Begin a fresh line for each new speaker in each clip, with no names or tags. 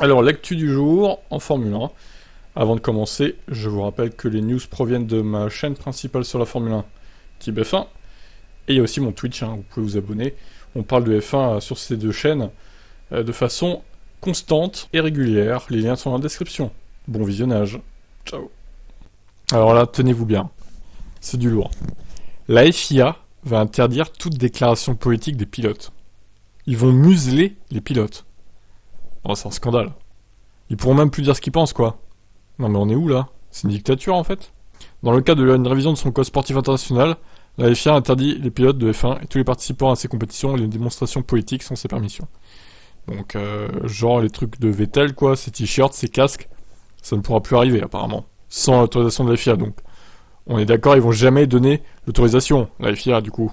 Alors, l'actu du jour en Formule 1. Avant de commencer, je vous rappelle que les news proviennent de ma chaîne principale sur la Formule 1, Type F1. Et il y a aussi mon Twitch, vous pouvez vous abonner. On parle de F1 sur ces deux chaînes de façon constante et régulière. Les liens sont dans la description. Bon visionnage. Ciao. Alors là, tenez-vous bien. C'est du lourd. La FIA va interdire toute déclaration politique des pilotes. Ils vont museler les pilotes. Oh, c'est un scandale. Ils pourront même plus dire ce qu'ils pensent, quoi. Non mais on est où, là? C'est une dictature, en fait. Dans le cadre de une révision de son code sportif international, la FIA interdit les pilotes de F1 et tous les participants à ces compétitions et les démonstrations politiques sans ses permissions. Donc, genre les trucs de Vettel, quoi, ses t-shirts, ses casques, ça ne pourra plus arriver, apparemment. Sans l'autorisation de la FIA, donc. On est d'accord, ils vont jamais donner l'autorisation, la FIA, du coup.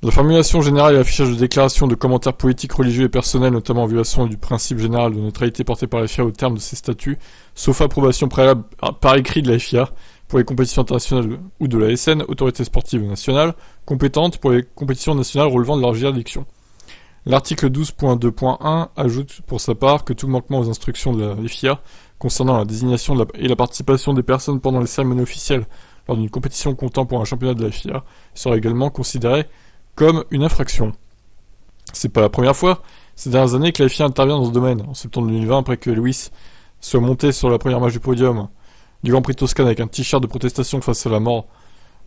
La formulation générale et l'affichage de déclarations de commentaires politiques, religieux et personnels, notamment en violation du principe général de neutralité porté par la FIA au terme de ses statuts, sauf approbation préalable par écrit de la FIA pour les compétitions internationales ou de la SN, autorité sportive nationale, compétente pour les compétitions nationales relevant de leur juridiction. L'article 12.2.1 ajoute pour sa part que tout manquement aux instructions de la FIA concernant la désignation et la participation des personnes pendant les cérémonies officielles lors d'une compétition comptant pour un championnat de la FIA sera également considéré comme une infraction. C'est pas la première fois, ces dernières années, que la FIA intervient dans ce domaine. En septembre 2020, après que Lewis soit monté sur la première marche du podium du Grand Prix Toscane avec un t-shirt de protestation face à la mort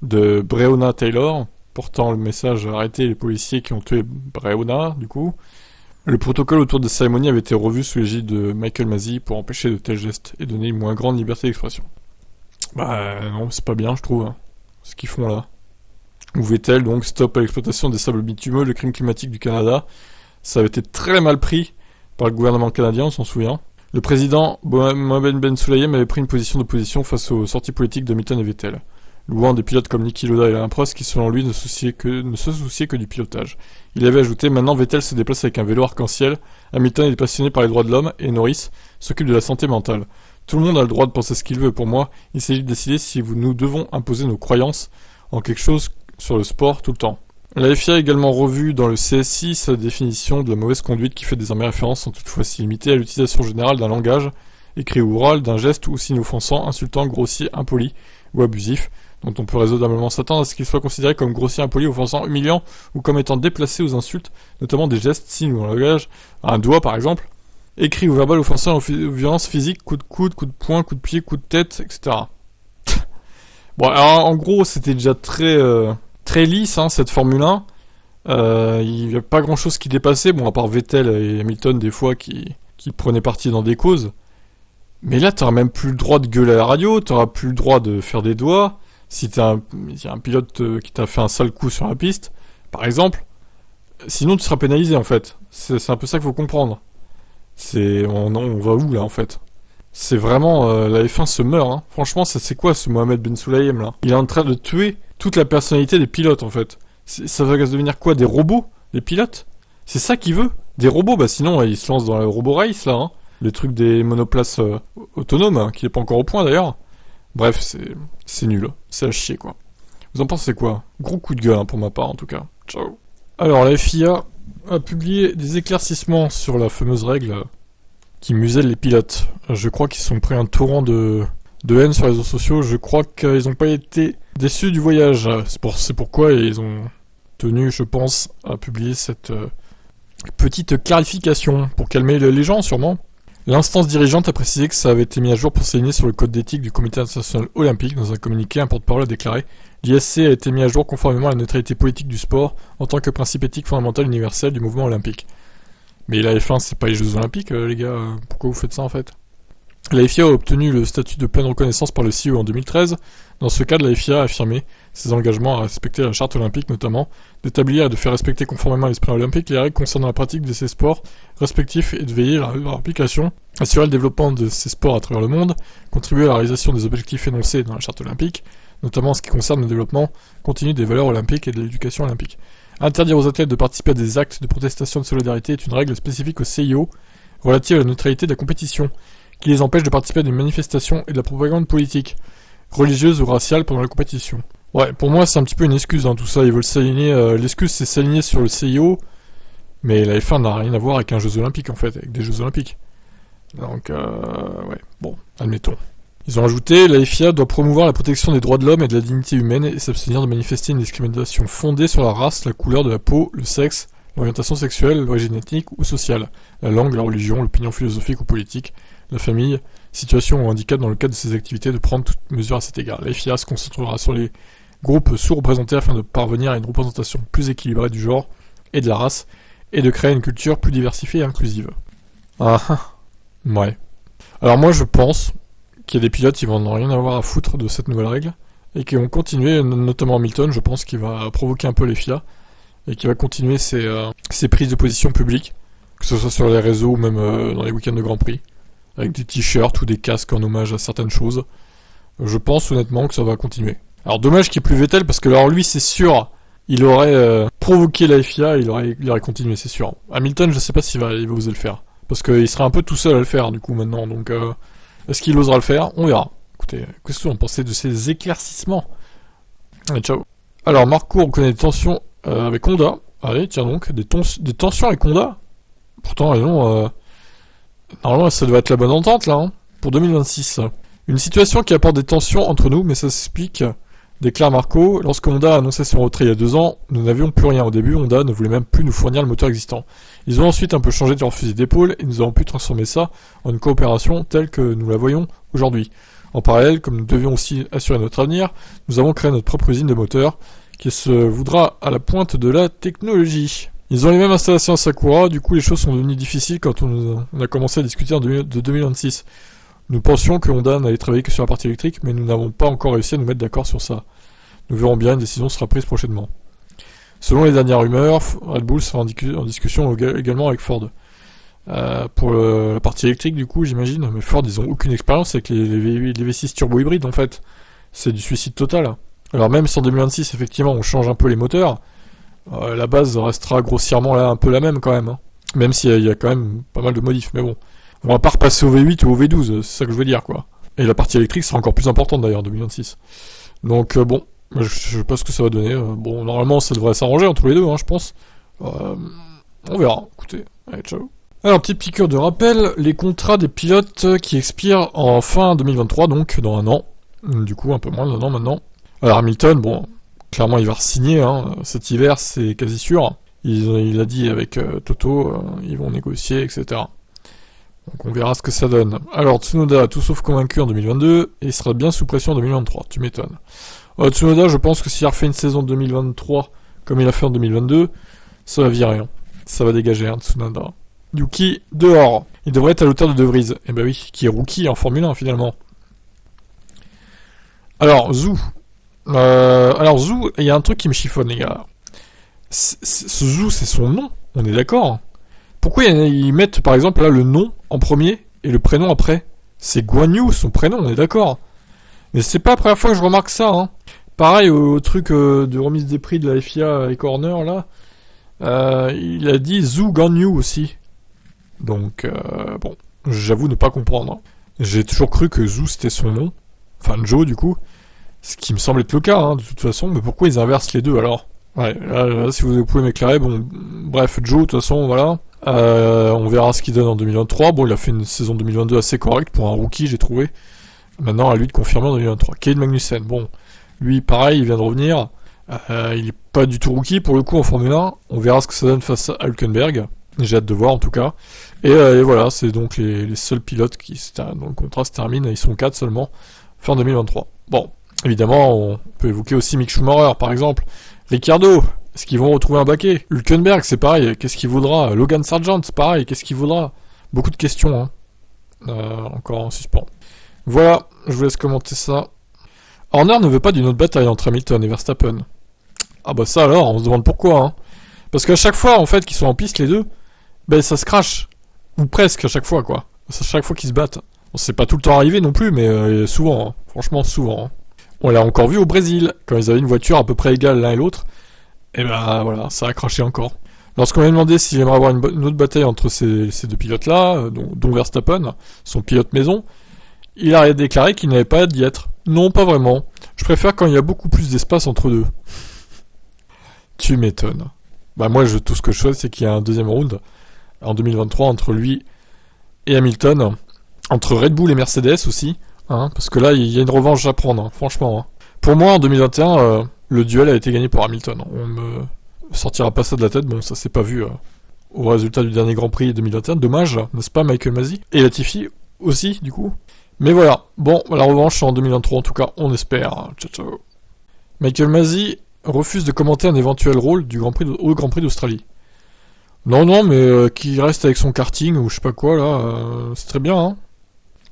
de Breonna Taylor, portant le message arrêtez les policiers qui ont tué Breonna, du coup. Le protocole autour des cérémonies avait été revu sous l'égide de Michael Masi pour empêcher de tels gestes et donner une moins grande liberté d'expression. Bah non, c'est pas bien, je trouve, ce qu'ils font là. Ou Vettel, donc, stop à l'exploitation des sables bitumineux, le crime climatique du Canada. Ça avait été très mal pris par le gouvernement canadien, on s'en souvient. Le président Mohamed Ben Sulayem avait pris une position d'opposition face aux sorties politiques de Hamilton et Vettel, louant des pilotes comme Niki Lauda et Alain Prost qui, selon lui, ne se souciaient que du pilotage. Il avait ajouté: maintenant Vettel se déplace avec un vélo arc-en-ciel, Hamilton est passionné par les droits de l'homme, et Norris s'occupe de la santé mentale. Tout le monde a le droit de penser ce qu'il veut. Pour moi, il s'agit de décider si nous devons imposer nos croyances en quelque chose sur le sport tout le temps. La FIA a également revu dans le CSI sa définition de la mauvaise conduite qui fait désormais référence sans toutefois s'y limiter à l'utilisation générale d'un langage, écrit ou oral, d'un geste ou signe offensant, insultant, grossier, impoli ou abusif, dont on peut raisonnablement s'attendre à ce qu'il soit considéré comme grossier, impoli, offensant, humiliant ou comme étant déplacé aux insultes, notamment des gestes, signes ou un langage, un doigt par exemple, écrit ou verbal offensant aux violences physiques, coup de coude, coup de poing, coup de pied, coup de tête, etc. Bon, alors en gros c'était déjà très lisse, cette Formule 1. Il n'y a pas grand chose qui dépassait, bon, à part Vettel et Hamilton, des fois, qui prenaient parti dans des causes. Mais là, t'auras même plus le droit de gueuler à la radio, t'auras plus le droit de faire des doigts. Si y a un pilote qui t'a fait un sale coup sur la piste, par exemple, sinon tu seras pénalisé, en fait. C'est un peu ça qu'il faut comprendre. On va où, là, en fait? C'est vraiment... la F1 se meurt, Franchement, c'est quoi, ce Mohamed Ben Sulayem, là? Il est en train de tuer toute la personnalité des pilotes, en fait. Ça va devenir quoi, des robots, les pilotes? C'est ça qu'il veut? Des robots? Bah sinon, il se lance dans le robot race, là, Le truc des monoplaces autonomes, qui est pas encore au point, d'ailleurs. Bref, c'est nul. C'est à chier, quoi. Vous en pensez quoi? Gros coup de gueule, pour ma part, en tout cas. Ciao. Alors, la FIA a publié des éclaircissements sur la fameuse règle qui muselle les pilotes. Je crois qu'ils se sont pris un torrent de haine sur les réseaux sociaux. Je crois qu'ils n'ont pas été déçus du voyage. C'est pourquoi ils ont tenu, je pense, à publier cette petite clarification pour calmer les gens, sûrement. L'instance dirigeante a précisé que ça avait été mis à jour pour s'aligner sur le code d'éthique du Comité international olympique. Dans un communiqué, un porte-parole a déclaré: l'ISC a été mis à jour conformément à la neutralité politique du sport en tant que principe éthique fondamental universel du mouvement olympique. Mais la F1, c'est pas les Jeux Olympiques, les gars. Pourquoi vous faites ça, en fait? La FIA a obtenu le statut de pleine reconnaissance par le CIO en 2013. Dans ce cadre, la FIA a affirmé ses engagements à respecter la charte olympique, notamment d'établir et de faire respecter conformément à l'esprit olympique les règles concernant la pratique de ces sports respectifs et de veiller à leur application, assurer le développement de ces sports à travers le monde, contribuer à la réalisation des objectifs énoncés dans la charte olympique, notamment en ce qui concerne le développement continu des valeurs olympiques et de l'éducation olympique. Interdire aux athlètes de participer à des actes de protestation de solidarité est une règle spécifique au CIO relative à la neutralité de la compétition, qui les empêche de participer à des manifestations et de la propagande politique, religieuse ou raciale pendant la compétition. Ouais, pour moi c'est un petit peu une excuse, tout ça, ils veulent s'aligner, l'excuse c'est s'aligner sur le CIO, mais la F1 n'a rien à voir avec un Jeux Olympiques en fait, avec des Jeux Olympiques. Donc, ouais, bon, admettons. Ils ont ajouté, la FIA doit promouvoir la protection des droits de l'homme et de la dignité humaine et s'abstenir de manifester une discrimination fondée sur la race, la couleur de la peau, le sexe, l'orientation sexuelle, l'origine ethnique ou sociale, la langue, la religion, l'opinion philosophique ou politique, la famille, situation ou handicap dans le cadre de ses activités, de prendre toute mesure à cet égard. La FIA se concentrera sur les groupes sous-représentés afin de parvenir à une représentation plus équilibrée du genre et de la race et de créer une culture plus diversifiée et inclusive. Ah, ouais. Alors moi je pense qu'il y a des pilotes qui vont en rien avoir à foutre de cette nouvelle règle et qui vont continuer, notamment Hamilton, je pense qu'il va provoquer un peu les FIA et qui va continuer ses prises de position publiques, que ce soit sur les réseaux ou même dans les week-ends de Grand Prix, avec des t-shirts ou des casques en hommage à certaines choses. Je pense honnêtement que ça va continuer. Alors dommage qu'il n'y ait plus Vettel parce que alors lui c'est sûr, il aurait provoqué la FIA, il aurait continué, c'est sûr. Hamilton, je sais pas s'il va oser le faire. Parce qu'il sera un peu tout seul à le faire, du coup, maintenant. Donc, est-ce qu'il osera le faire? On verra. Écoutez, qu'est-ce que vous en pensez de ces éclaircissements? Allez, ciao. Alors, Marco reconnaît des tensions avec Honda. Allez, tiens donc, des tensions avec Honda? Pourtant, normalement, ça doit être la bonne entente, là, hein, pour 2026. Une situation qui apporte des tensions entre nous, mais ça s'explique, déclare Marco. Lorsque Honda a annoncé son retrait il y a 2 ans, nous n'avions plus rien. Au début, Honda ne voulait même plus nous fournir le moteur existant. Ils ont ensuite un peu changé de leur fusil d'épaule et nous avons pu transformer ça en une coopération telle que nous la voyons aujourd'hui. En parallèle, comme nous devions aussi assurer notre avenir, nous avons créé notre propre usine de moteurs qui se voudra à la pointe de la technologie. Ils ont les mêmes installations à Sakura, du coup les choses sont devenues difficiles quand on a commencé à discuter de 2026. Nous pensions que Honda n'allait travailler que sur la partie électrique, mais nous n'avons pas encore réussi à nous mettre d'accord sur ça. Nous verrons bien, une décision sera prise prochainement. Selon les dernières rumeurs, Red Bull sera en discussion également avec Ford. Pour la partie électrique, du coup, j'imagine, mais Ford, ils ont aucune expérience avec les V6 turbo-hybrides, en fait. C'est du suicide total. Alors même si en 2026, effectivement, on change un peu les moteurs, la base restera grossièrement là un peu la même quand même. Hein. Même s'il y a quand même pas mal de modifs, mais bon. On va pas repasser au V8 ou au V12, c'est ça que je veux dire, quoi. Et la partie électrique sera encore plus importante d'ailleurs en 2026. Donc bon, je sais pas ce que ça va donner. Bon, normalement ça devrait s'arranger entre les deux, hein, je pense. On verra, écoutez. Allez, ciao. Alors, petite piqûre de rappel, les contrats des pilotes qui expirent en fin 2023, donc dans 1 an. Du coup, un peu moins d'1 an maintenant. Alors Hamilton, bon, clairement il va re-signer, hein, cet hiver, c'est quasi sûr. Il a dit avec Toto, ils vont négocier, etc. Donc on verra ce que ça donne. Alors Tsunoda, tout sauf convaincu en 2022, et il sera bien sous pression en 2023, tu m'étonnes. Tsunoda, je pense que s'il a refait une saison 2023 comme il a fait en 2022, ça va virer. Hein. Ça va dégager, hein, Tsunoda. Yuki, dehors. Il devrait être à l'auteur de De Vries. Eh ben oui, qui est rookie en Formule 1 finalement. Alors, Zhou. Zhou, il y a un truc qui me chiffonne, les gars. Ce Zhou, c'est son nom, on est d'accord. Pourquoi ils mettent par exemple là le nom en premier et le prénom après? C'est Guan Yu, son prénom, on est d'accord. Mais c'est pas la première fois que je remarque ça, hein. Pareil au truc de remise des prix de la FIA et Corner là, il a dit Zhu Guan Yu aussi. Donc bon, j'avoue ne pas comprendre. J'ai toujours cru que Zhu c'était son nom, enfin Joe du coup, ce qui me semble être le cas hein, de toute façon. Mais pourquoi ils inversent les deux alors? Ouais, là, si vous pouvez m'éclairer, bon, bref, Joe de toute façon voilà. On verra ce qu'il donne en 2023. Bon, il a fait une saison 2022 assez correcte pour un rookie, j'ai trouvé. Maintenant, à lui de confirmer en 2023. Kyle Magnussen, bon, lui, pareil, il vient de revenir. Il est pas du tout rookie pour le coup en Formule 1. On verra ce que ça donne face à Hülkenberg. J'ai hâte de voir en tout cas. Et voilà, c'est donc les seuls pilotes dont le contrat se termine. Ils sont 4 seulement fin 2023. Bon, évidemment, on peut évoquer aussi Mick Schumacher par exemple. Ricciardo, est-ce qu'ils vont retrouver un baquet? Hülkenberg, c'est pareil, qu'est-ce qu'il vaudra? Logan Sargent, c'est pareil, qu'est-ce qu'il vaudra? Beaucoup de questions, hein. Encore en suspens. Voilà, je vous laisse commenter ça. Horner ne veut pas d'une autre bataille entre Hamilton et Verstappen. Ah bah ça alors, on se demande pourquoi, hein. Parce qu'à chaque fois, en fait, qu'ils sont en piste les deux, ben ça se crache. Ou presque à chaque fois, quoi. C'est à chaque fois qu'ils se battent. Bon, c'est pas tout le temps arrivé non plus, mais souvent, hein. Franchement, souvent, hein. On l'a encore vu au Brésil, quand ils avaient une voiture à peu près égale l'un et l'autre. Et ben voilà, ça a craché encore. Lorsqu'on lui a demandé s'il aimerait avoir une autre bataille entre ces deux pilotes-là, dont Verstappen, son pilote maison, il a déclaré qu'il n'avait pas hâte d'y être. Non, pas vraiment. Je préfère quand il y a beaucoup plus d'espace entre deux. Tu m'étonnes. Bah moi, tout ce que je souhaite, c'est qu'il y ait un deuxième round en 2023 entre lui et Hamilton, entre Red Bull et Mercedes aussi, hein, parce que là, il y a une revanche à prendre, hein, franchement. Hein. Pour moi, en 2021, le duel a été gagné par Hamilton. On me sortira pas ça de la tête, bon, ça s'est pas vu au résultat du dernier Grand Prix 2021. Dommage, n'est-ce pas, Michael Masi? Et Latifi aussi, du coup. Mais voilà, bon, la revanche en 2023, en tout cas, on espère. Ciao, ciao. Michael Masi refuse de commenter un éventuel rôle au Grand Prix d'Australie. Non, mais qu'il reste avec son karting ou je sais pas quoi, là, c'est très bien, hein.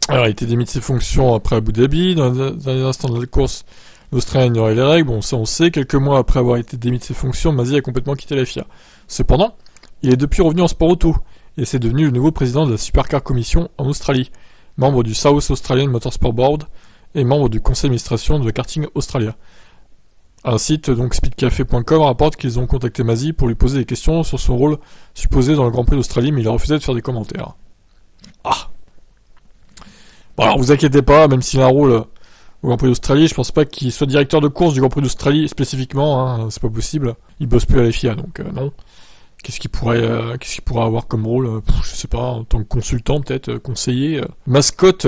Alors, il a été démis de ses fonctions après Abu Dhabi, dans les instants de la course, l'Australien ignorait les règles, bon, ça on sait, quelques mois après avoir été démis de ses fonctions, Masi a complètement quitté la FIA. Cependant, il est depuis revenu en sport auto, et c'est devenu le nouveau président de la Supercar Commission en Australie, membre du South Australian Motorsport Board, et membre du conseil d'administration de Karting Australia. Un site, donc speedcafé.com, rapporte qu'ils ont contacté Masi pour lui poser des questions sur son rôle supposé dans le Grand Prix d'Australie, mais il a refusé de faire des commentaires. Ah. Bon alors, vous inquiétez pas, même s'il a un rôle au Grand Prix d'Australie, je pense pas qu'il soit directeur de course du Grand Prix d'Australie spécifiquement, hein, c'est pas possible. Il bosse plus à la FIA, donc non. Qu'est-ce qu'il pourrait avoir comme rôle je sais pas, en tant que consultant peut-être, conseiller, mascotte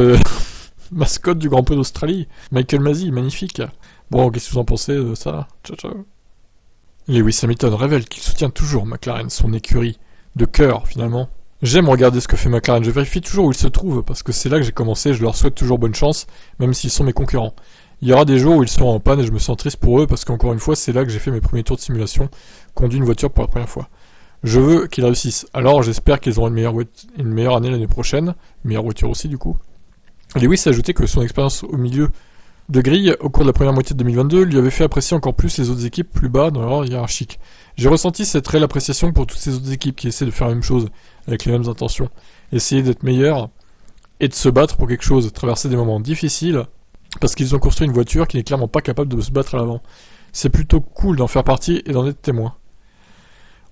du Grand Prix d'Australie. Michael Masi, magnifique. Bon, qu'est-ce que vous en pensez de ça? Ciao, ciao. Lewis Hamilton révèle qu'il soutient toujours McLaren, son écurie, de cœur finalement. J'aime regarder ce que fait McLaren, je vérifie toujours où ils se trouvent, parce que c'est là que j'ai commencé, je leur souhaite toujours bonne chance, même s'ils sont mes concurrents. Il y aura des jours où ils seront en panne et je me sens triste pour eux, parce qu'encore une fois, c'est là que j'ai fait mes premiers tours de simulation, conduit une voiture pour la première fois. Je veux qu'ils réussissent, alors j'espère qu'ils auront une meilleure année l'année prochaine, une meilleure voiture aussi du coup. Lewis a ajouté que son expérience au milieu de grille au cours de la première moitié de 2022 lui avait fait apprécier encore plus les autres équipes plus bas dans l'ordre hiérarchique. J'ai ressenti cette réelle appréciation pour toutes ces autres équipes qui essaient de faire la même chose, avec les mêmes intentions, essayer d'être meilleurs et de se battre pour quelque chose, traverser des moments difficiles, parce qu'ils ont construit une voiture qui n'est clairement pas capable de se battre à l'avant. C'est plutôt cool d'en faire partie et d'en être témoin.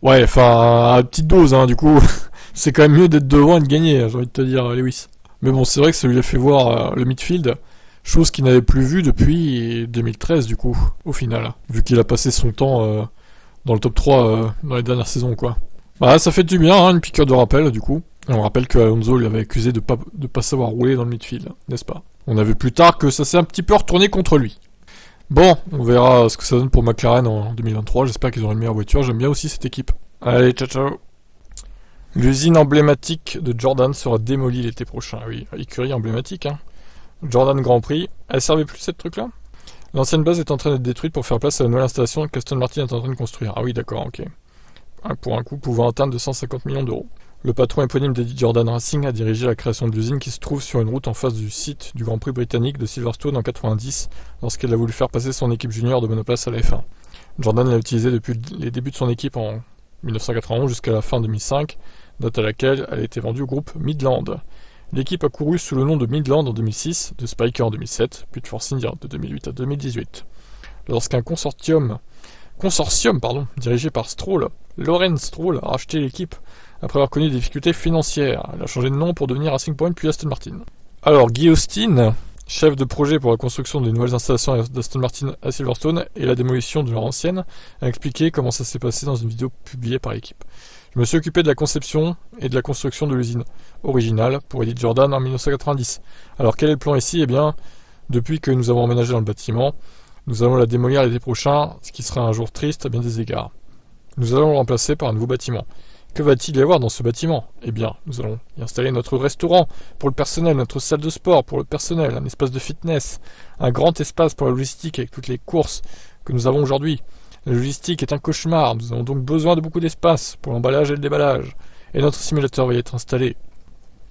Ouais, enfin, à petite dose, hein, du coup, c'est quand même mieux d'être devant et de gagner, j'ai envie de te dire, Lewis. Mais bon, c'est vrai que ça lui a fait voir le midfield, chose qu'il n'avait plus vue depuis 2013 du coup, au final, vu qu'il a passé son temps dans le top 3 dans les dernières saisons quoi. Bah ça fait du bien, hein, une piqûre de rappel du coup. Et on rappelle que Alonso lui avait accusé de pas savoir rouler dans le midfield, n'est-ce pas? On a vu plus tard que ça s'est un petit peu retourné contre lui. Bon, on verra ce que ça donne pour McLaren en 2023, j'espère qu'ils auront une meilleure voiture, j'aime bien aussi cette équipe. Allez, ciao ciao. L'usine emblématique de Jordan sera démolie l'été prochain, oui, écurie emblématique hein. Jordan Grand Prix. Elle servait plus cette truc-là? L'ancienne base est en train d'être détruite pour faire place à la nouvelle installation qu'Aston Martin est en train de construire. Ah oui, d'accord, ok. Pour un coût pouvant atteindre 250 millions d'euros. Le patron éponyme d'Eddie Jordan Racing a dirigé la création de l'usine qui se trouve sur une route en face du site du Grand Prix britannique de Silverstone en 90, lorsqu'elle a voulu faire passer son équipe junior de monoplace à la F1. Jordan l'a utilisé depuis les débuts de son équipe en 1991 jusqu'à la fin 2005, date à laquelle elle a été vendue au groupe Midland. L'équipe a couru sous le nom de Midland en 2006, de Spiker en 2007, puis de Force India de 2008 à 2018. Lorsqu'un consortium dirigé par Stroll, Lawrence Stroll, a racheté l'équipe après avoir connu des difficultés financières. Elle a changé de nom pour devenir Racing Point puis Aston Martin. Alors Guy Austin, chef de projet pour la construction des nouvelles installations d'Aston Martin à Silverstone et la démolition de leur ancienne, a expliqué comment ça s'est passé dans une vidéo publiée par l'équipe. Je me suis occupé de la conception et de la construction de l'usine originale pour Eddie Jordan en 1990. Alors quel est le plan ici? Eh bien, depuis que nous avons emménagé dans le bâtiment, nous allons la démolir l'été prochain, ce qui sera un jour triste à bien des égards. Nous allons le remplacer par un nouveau bâtiment. Que va-t-il y avoir dans ce bâtiment? Eh bien, nous allons y installer notre restaurant pour le personnel, notre salle de sport pour le personnel, un espace de fitness, un grand espace pour la logistique avec toutes les courses que nous avons aujourd'hui. La logistique est un cauchemar, nous avons donc besoin de beaucoup d'espace pour l'emballage et le déballage. Et notre simulateur va y être installé.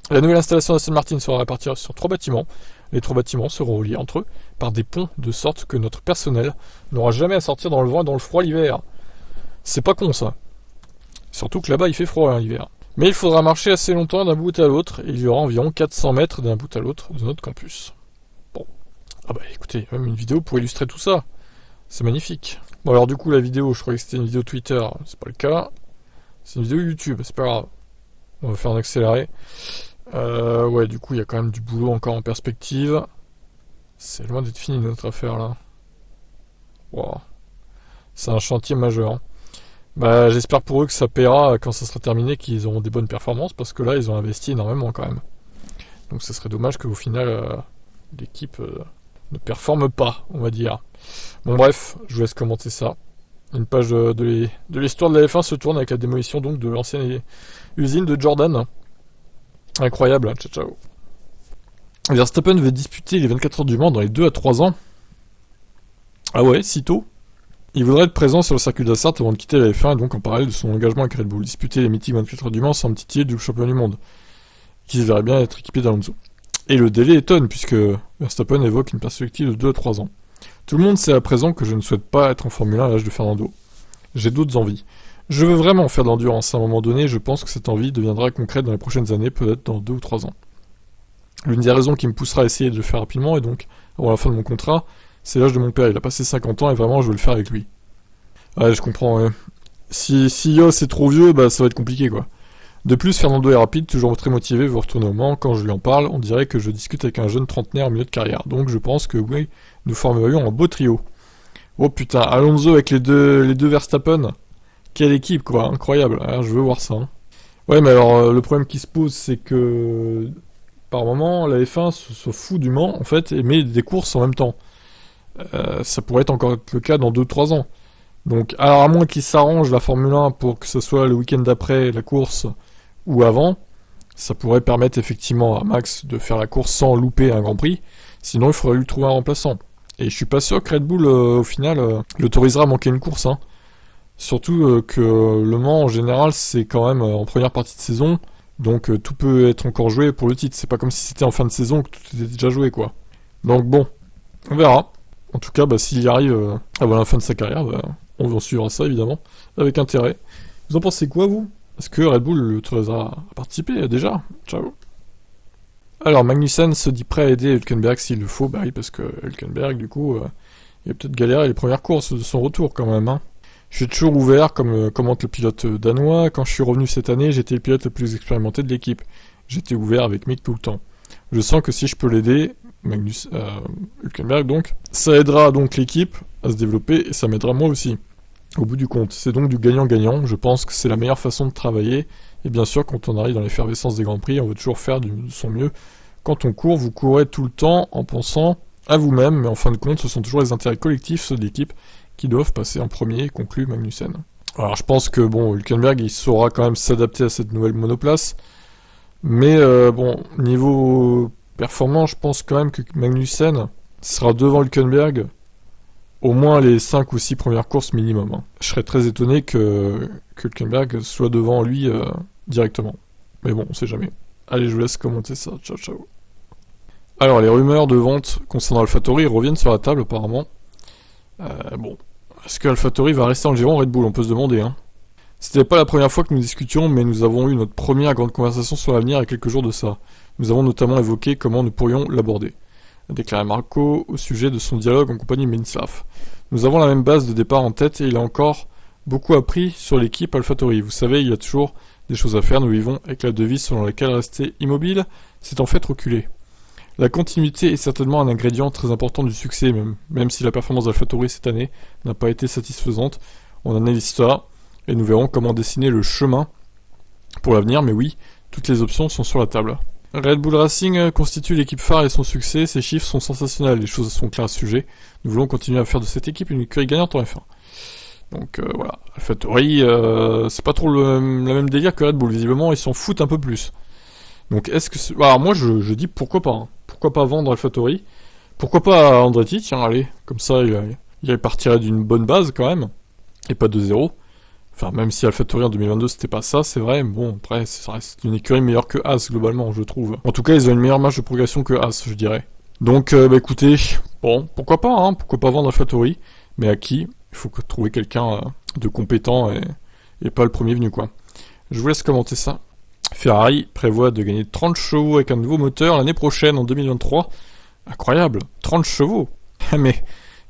La nouvelle installation d'Aston Martin sera répartie sur 3 bâtiments. Les 3 bâtiments seront reliés entre eux par des ponts de sorte que notre personnel n'aura jamais à sortir dans le vent et dans le froid l'hiver. C'est pas con ça. Surtout que là-bas il fait froid hein, l'hiver. Mais il faudra marcher assez longtemps d'un bout à l'autre et il y aura environ 400 mètres d'un bout à l'autre de notre campus. Bon. Ah bah écoutez, même une vidéo pour illustrer tout ça. C'est magnifique. Bon alors du coup la vidéo, je croyais que c'était une vidéo Twitter, c'est pas le cas. C'est une vidéo YouTube, c'est pas grave. On va faire en accéléré. Ouais, du coup il y a quand même du boulot encore en perspective. C'est loin d'être fini notre affaire là. Wow. C'est un chantier majeur.
Bah, j'espère pour eux que ça paiera quand ça sera terminé, qu'ils auront des bonnes performances, parce que là, ils ont investi énormément quand même. Donc, ça serait dommage qu'au final, l'équipe ne performe pas, on va dire. Bon, bref, je vous laisse commenter ça. Une page de l'histoire de la F1 se tourne avec la démolition donc de l'ancienne usine de Jordan. Incroyable, hein, ciao ciao. Verstappen veut disputer les 24 heures du Mans dans les 2 à 3 ans. Ah ouais, si tôt. Il voudrait être présent sur le circuit d'Assart avant de quitter la F1 et donc en parallèle de son engagement avec Red Bull. Disputer les mythiques 24 heures du Mans sans titiller du champion du monde, qui se verrait bien être équipé d'Alonso. Et le délai étonne puisque Verstappen évoque une perspective de 2 à 3 ans. Tout le monde sait à présent que je ne souhaite pas être en Formule 1 à l'âge de Fernando. J'ai d'autres envies. Je veux vraiment faire de l'endurance à un moment donné et je pense que cette envie deviendra concrète dans les prochaines années, peut-être dans 2 ou 3 ans. L'une des raisons qui me poussera à essayer de le faire rapidement et donc avant la fin de mon contrat, c'est l'âge de mon père. Il a passé 50 ans et vraiment je veux le faire avec lui. Ouais, je comprends. Ouais. Si Yos est trop vieux, bah ça va être compliqué quoi. De plus, Fernando est rapide, toujours très motivé, veut retourner au Mans. Quand je lui en parle, on dirait que je discute avec un jeune trentenaire en milieu de carrière. Donc je pense que oui, nous formerions un beau trio. Oh putain, Alonso avec les deux Verstappen. Quelle équipe quoi, incroyable. Alors, je veux voir ça. Hein. Ouais, mais alors le problème qui se pose, c'est que par moment, la F1 se fout du Mans en fait et met des courses en même temps. Ça pourrait être encore le cas dans 2-3 ans. Donc, alors à moins qu'ils s'arrangent la Formule 1 pour que ce soit le week-end d'après la course ou avant, ça pourrait permettre effectivement à Max de faire la course sans louper un Grand Prix. Sinon, il faudrait lui trouver un remplaçant. Et je suis pas sûr que Red Bull, au final, l'autorisera à manquer une course. Hein. Surtout que Le Mans, en général, c'est quand même en première partie de saison. Donc, tout peut être encore joué pour le titre. C'est pas comme si c'était en fin de saison que tout était déjà joué, quoi. Donc, bon, on verra. En tout cas, bah, s'il y arrive avant la fin de sa carrière, bah, on suivra ça, évidemment, avec intérêt. Vous en pensez quoi, vous ? Est-ce que Red Bull l'autorisera à participer, déjà ? Ciao. Alors, Magnussen se dit prêt à aider Hülkenberg s'il le faut. Bah oui, parce que Hülkenberg, du coup, il a peut-être galéré les premières courses de son retour, quand même. Hein. Je suis toujours ouvert, comme commente le pilote danois. Quand je suis revenu cette année, j'étais le pilote le plus expérimenté de l'équipe. J'étais ouvert avec Mick tout le temps. Je sens que si je peux l'aider, Hülkenberg donc, ça aidera donc l'équipe à se développer et ça m'aidera moi aussi. Au bout du compte, c'est donc du gagnant-gagnant. Je pense que c'est la meilleure façon de travailler. Et bien sûr, quand on arrive dans l'effervescence des Grands Prix, on veut toujours faire de son mieux. Quand on court, vous courez tout le temps en pensant à vous-même, mais en fin de compte, ce sont toujours les intérêts collectifs, ceux de l'équipe, qui doivent passer en premier, conclut Magnussen. Alors je pense que bon, Hülkenberg, il saura quand même s'adapter à cette nouvelle monoplace. Mais bon, niveau performance, je pense quand même que Magnussen sera devant Hülkenberg au moins les 5 ou 6 premières courses minimum. Hein. Je serais très étonné que Hülkenberg soit devant lui directement. Mais bon, on sait jamais. Allez, je vous laisse commenter ça. Ciao, ciao. Alors, les rumeurs de vente concernant AlphaTauri reviennent sur la table apparemment. Bon, est-ce que AlphaTauri va rester en giron Red Bull ? On peut se demander. Hein. C'était pas la première fois que nous discutions, mais nous avons eu notre première grande conversation sur l'avenir il y a quelques jours de ça. Nous avons notamment évoqué comment nous pourrions l'aborder, a déclaré Marco au sujet de son dialogue en compagnie de Minslav. Nous avons la même base de départ en tête et il a encore beaucoup appris sur l'équipe AlphaTauri. Vous savez, il y a toujours des choses à faire. Nous vivons avec la devise selon laquelle rester immobile, c'est en fait reculer. La continuité est certainement un ingrédient très important du succès, même si la performance d'AlphaTauri cette année n'a pas été satisfaisante. On analyse ça et nous verrons comment dessiner le chemin pour l'avenir, mais oui, toutes les options sont sur la table. Red Bull Racing constitue l'équipe phare et son succès, ses chiffres sont sensationnels, les choses sont claires à ce sujet. Nous voulons continuer à faire de cette équipe une écurie gagnante en F1. Donc voilà, AlphaTauri, c'est pas trop la même délire que Red Bull, visiblement ils s'en foutent un peu plus. Donc est-ce que alors moi je dis pourquoi pas, hein. Pourquoi pas vendre AlphaTauri, pourquoi pas Andretti, tiens allez, comme ça il partirait d'une bonne base quand même, et pas de zéro. Enfin, même si AlphaTauri en 2022 c'était pas ça, c'est vrai, bon, après, ça reste une écurie meilleure que Haas, globalement, je trouve. En tout cas, ils ont une meilleure marge de progression que Haas, je dirais. Donc, écoutez, bon, pourquoi pas, hein, pourquoi pas vendre AlphaTauri, mais à qui ? Il faut trouver quelqu'un de compétent et pas le premier venu, quoi. Je vous laisse commenter ça. Ferrari prévoit de gagner 30 chevaux avec un nouveau moteur l'année prochaine, en 2023. Incroyable, 30 chevaux. Mais,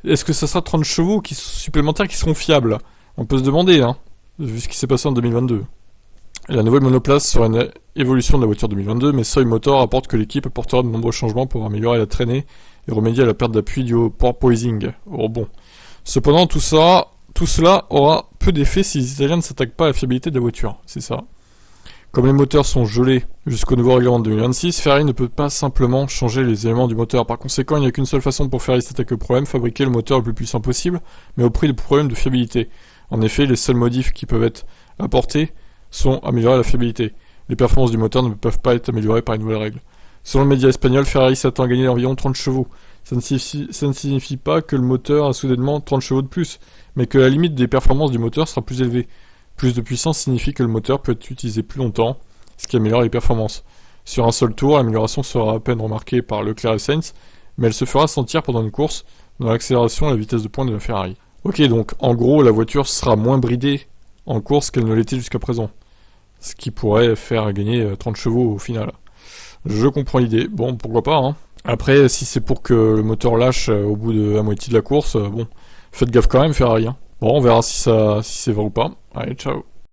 est-ce que ça sera 30 chevaux supplémentaires qui seront fiables ? On peut se demander, hein. Vu ce qui s'est passé en 2022. La nouvelle monoplace sera une évolution de la voiture 2022, mais Soy Motor apporte que l'équipe apportera de nombreux changements pour améliorer la traînée et remédier à la perte d'appui due au porpoising. Oh bon. Cependant, tout cela aura peu d'effet si les Italiens ne s'attaquent pas à la fiabilité de la voiture, c'est ça. Comme les moteurs sont gelés jusqu'au nouveau règlement de 2026, Ferrari ne peut pas simplement changer les éléments du moteur. Par conséquent, il n'y a qu'une seule façon pour Ferrari s'attaquer au problème, fabriquer le moteur le plus puissant possible, mais au prix de problèmes de fiabilité. En effet, les seuls modifs qui peuvent être apportés sont améliorer la fiabilité. Les performances du moteur ne peuvent pas être améliorées par une nouvelle règle. Selon le média espagnol, Ferrari s'attend à gagner environ 30 chevaux. Ça ne signifie pas que le moteur a soudainement 30 chevaux de plus, mais que la limite des performances du moteur sera plus élevée. Plus de puissance signifie que le moteur peut être utilisé plus longtemps, ce qui améliore les performances. Sur un seul tour, l'amélioration sera à peine remarquée par Leclerc et Sainz, mais elle se fera sentir pendant une course dans l'accélération et la vitesse de pointe de la Ferrari. Ok, donc en gros, la voiture sera moins bridée en course qu'elle ne l'était jusqu'à présent, ce qui pourrait faire gagner 30 chevaux au final. Je comprends l'idée, bon, pourquoi pas, hein. Après, si c'est pour que le moteur lâche au bout de la moitié de la course, bon, faites gaffe quand même Ferrari, hein. Bon, on verra si c'est vrai ou pas. Allez, ciao.